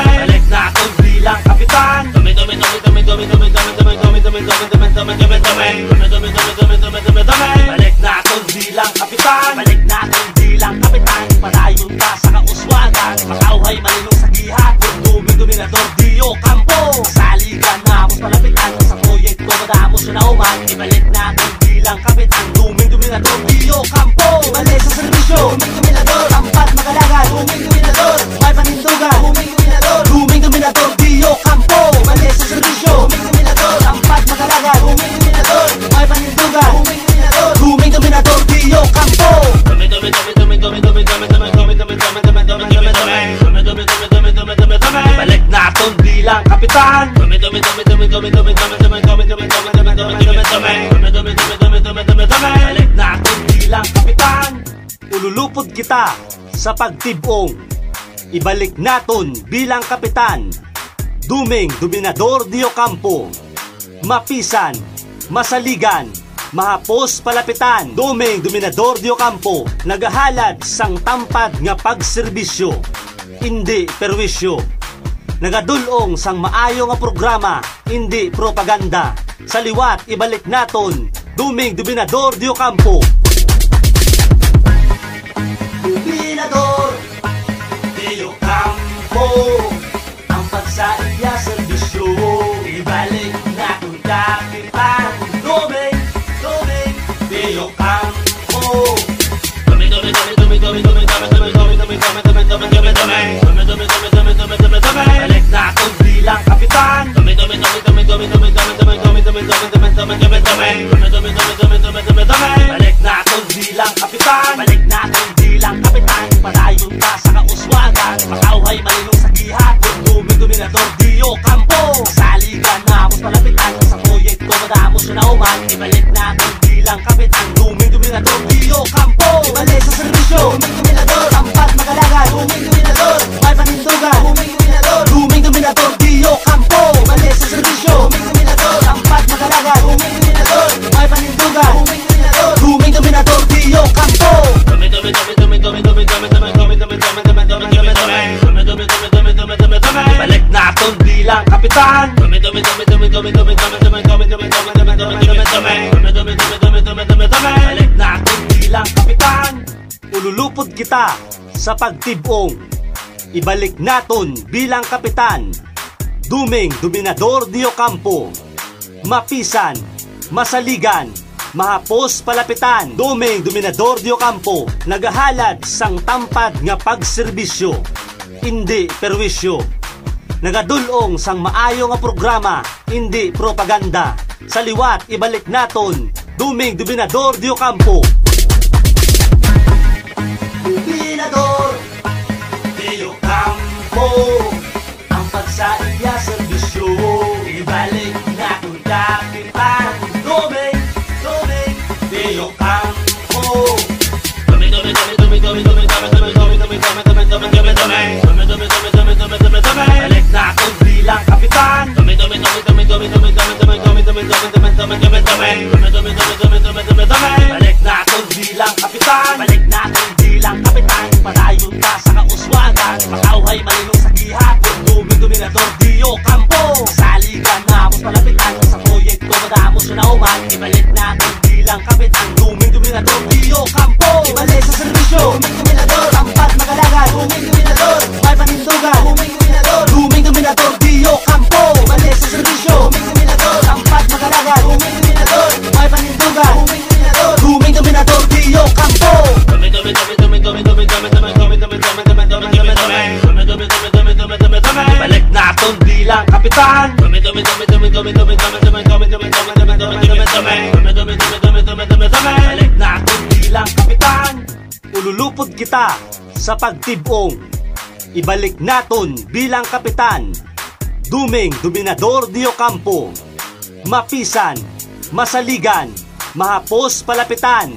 Balik natin bilang kapitan. Balik natin bilang kapitan. Balik natin bilang kapitan. Padayon ka sa kauswagan, makauhay malinong sa gihat. Dominador Dio Campo. Saligan na mos palapitan sa proyekto madamos na uman. Ibalik natin bilang kapitan. Dominador Dio Campo. Ibalik sa serbisyo, dominador. Tampat magalagan, dominador. May panindugan, dominador Dio Campo. Ibalik sa serbisyo, dominador. Tampat magalagan, dominador. May panindugan, dominador Dio Campo. Balik natin bilang kapitan. Balik natin bilang kapitan. Ululupod kita sa pagtibong. Ibalik naton bilang kapitan. Dominador Dio Campo. Mapisan, masaligan, mahapos palapitan. Dominador Dio Campo. Nagahalad sang tampad nga pagserbisyo, hindi perwisyo. Nagadulong sang maayo nga programa, hindi propaganda. Sa liwat ibalik naton Dominador Dio Campo. Dominador Dio Campo. Ang pagsaiya serbisyo, ibalik natin kapitan. Dio Campo. Balik natin bilang kapitan. Balik natin bilang kapitan. Balik natin bilang kapitan. Padayon ka sa kauswagan, makauhay malinong sa gihat. Dominador Dio Campo. Saligan na mos palapitan sa proyekto madamos na uman. Ibalik natin bilang kapitan. Dominador Dio Campo. Ibalik sa serbisyo, dominador. Tampat magalagan, dominador. May panindugan, dominador Dio Campo. Ibalik sa serbisyo, dominador. Tampat magalagan, dominador. May panindugan, dominador Dio Campo. Balik natin bilang kapitan. Balik natin bilang kapitan. Ululupod kita sa pagtibong. Ibalik naton bilang kapitan. Dominador Dio Campo. Mapisan, masaligan, mahapos palapitan. Dominador Dio Campo. Nagahalad sang tampad nga pagserbisyo, hindi perwisyo. Nagadulong sang maayo nga programa, hindi propaganda. Sa liwat ibalik naton Dominador Dio Campo. Dominador Dio Campo. Ang pagsaiya serbisyo, ibalik natin kapitan. Dio Campo. Balik natin bilang kapitan. Balik natin bilang kapitan. Balik natin bilang kapitan. Padayon ka sa kauswagan, makauhay malinong sa gihat. Dominador Dio Campo. Saligan na mos palapitan sa proyekto madamos na uman. Ibalik natin bilang kapitan. Dominador Dio Campo. Ibalik sa serbisyo, dominador. Tampat magalagan, dominador. May panindugan, dominador Dio Campo. Ibalik sa serbisyo, dominador. Tampat magalagan, dominador. May panindugan, dominador Dio Campo. Balik natin bilang kapitan. Balik natin bilang kapitan. Ululupod kita sa pagtibong. Ibalik naton bilang kapitan. Dominador Dio Campo. Mapisan, masaligan, mahapos palapitan.